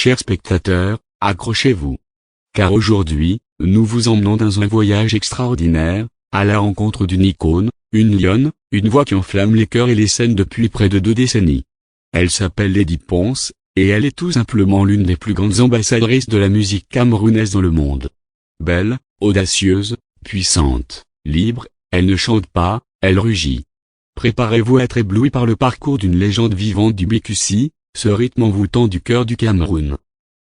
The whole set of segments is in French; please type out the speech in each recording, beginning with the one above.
Chers spectateurs, accrochez-vous. Car aujourd'hui, nous vous emmenons dans un voyage extraordinaire, à la rencontre d'une icône, une lionne, une voix qui enflamme les cœurs et les scènes depuis près de 2 décennies. Elle s'appelle Lady Ponce, et elle est tout simplement l'une des plus grandes ambassadrices de la musique camerounaise dans le monde. Belle, audacieuse, puissante, libre, elle ne chante pas, elle rugit. Préparez-vous à être ébloui par le parcours d'une légende vivante du BQC, ce rythme envoûtant du cœur du Cameroun.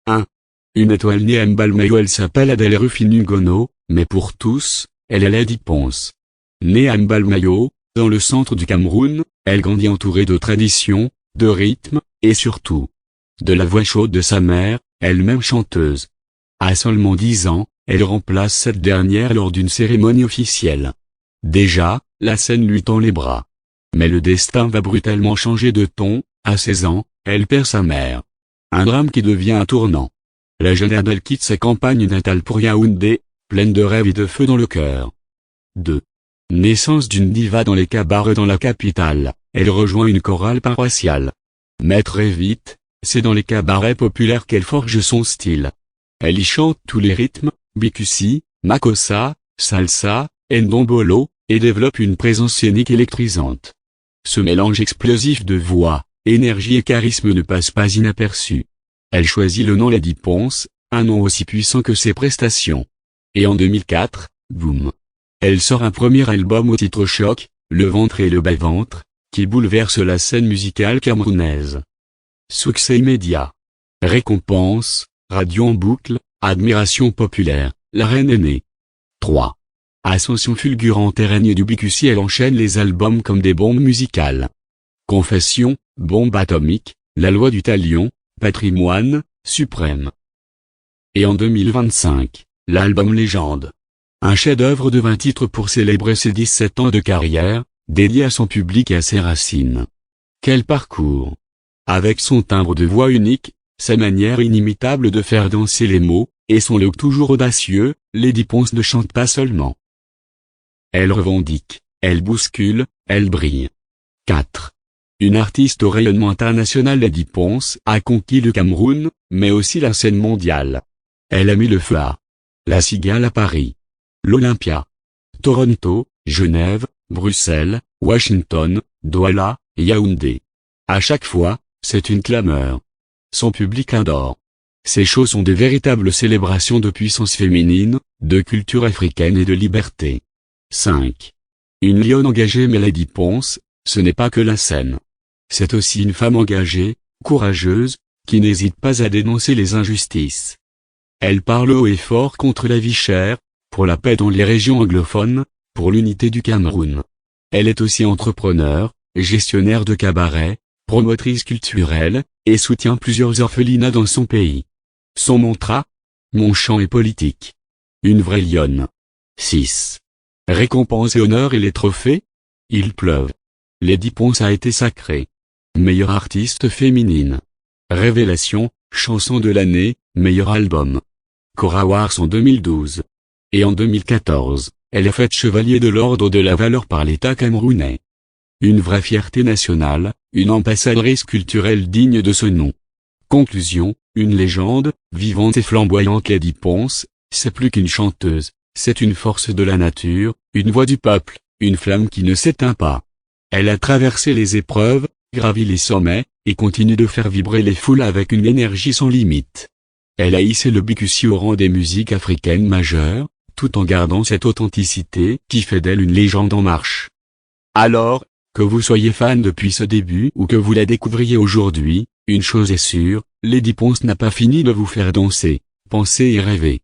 1. Une étoile née à Mbalmayo. Elle s'appelle Adèle Rufinu Ngono, mais pour tous, elle est Lady Ponce. Née à Mbalmayo, dans le centre du Cameroun, elle grandit entourée de traditions, de rythmes, et surtout, de la voix chaude de sa mère, elle-même chanteuse. À seulement 10 ans, elle remplace cette dernière lors d'une cérémonie officielle. Déjà, la scène lui tend les bras. Mais le destin va brutalement changer de ton. À 16 ans, elle perd sa mère. Un drame qui devient un tournant. La jeune Adèle quitte sa campagne natale pour Yaoundé, pleine de rêves et de feu dans le cœur. 2. Naissance d'une diva dans les cabarets dans la capitale, elle rejoint une chorale paroissiale. Mais très vite, c'est dans les cabarets populaires qu'elle forge son style. Elle y chante tous les rythmes, BQC, Makossa, Salsa, Ndombolo, et développe une présence scénique électrisante. Ce mélange explosif de voix, énergie et charisme ne passe pas inaperçu. Elle choisit le nom Lady Ponce, un nom aussi puissant que ses prestations. Et en 2004, boum. Elle sort un premier album au titre choc, Le ventre et le bas-ventre, qui bouleverse la scène musicale camerounaise. Succès immédiat. Récompense, radio en boucle, admiration populaire, la reine est née. 3. Ascension fulgurante et règne du BQC. Elle enchaîne les albums comme des bombes musicales. Confession, bombe atomique, la loi du talion, patrimoine, suprême. Et en 2025, l'album Légende. Un chef-d'œuvre de 20 titres pour célébrer ses 17 ans de carrière, dédié à son public et à ses racines. Quel parcours! Avec son timbre de voix unique, sa manière inimitable de faire danser les mots, et son look toujours audacieux, Lady Ponce ne chante pas seulement. Elle revendique, elle bouscule, elle brille. 4. Une artiste au rayonnement international. Lady Ponce a conquis le Cameroun, mais aussi la scène mondiale. Elle a mis le feu à La Cigale à Paris, l'Olympia, Toronto, Genève, Bruxelles, Washington, Douala, Yaoundé. À chaque fois, c'est une clameur. Son public adore. Ces shows sont des véritables célébrations de puissance féminine, de culture africaine et de liberté. 5. Une lionne engagée. Mais Lady Ponce, ce n'est pas que la scène. C'est aussi une femme engagée, courageuse, qui n'hésite pas à dénoncer les injustices. Elle parle haut et fort contre la vie chère, pour la paix dans les régions anglophones, pour l'unité du Cameroun. Elle est aussi entrepreneur, gestionnaire de cabaret, promotrice culturelle, et soutient plusieurs orphelinats dans son pays. Son mantra? Mon chant est politique. Une vraie lionne. 6. Récompenses et honneurs. Et les trophées? Ils pleuvent. Lady Ponce a été sacrée meilleure artiste féminine. Révélation, chanson de l'année, meilleur album. Cora Awards en 2012. Et en 2014, elle est faite chevalier de l'ordre de la valeur par l'État camerounais. Une vraie fierté nationale, une ambassadrice culturelle digne de ce nom. Conclusion, une légende, vivante et flamboyante. Lady Ponce, c'est plus qu'une chanteuse, c'est une force de la nature, une voix du peuple, une flamme qui ne s'éteint pas. Elle a traversé les épreuves, gravi les sommets, et continue de faire vibrer les foules avec une énergie sans limite. Elle a hissé le BQC au rang des musiques africaines majeures, tout en gardant cette authenticité qui fait d'elle une légende en marche. Alors, que vous soyez fan depuis ce début ou que vous la découvriez aujourd'hui, une chose est sûre, Lady Ponce n'a pas fini de vous faire danser, penser et rêver.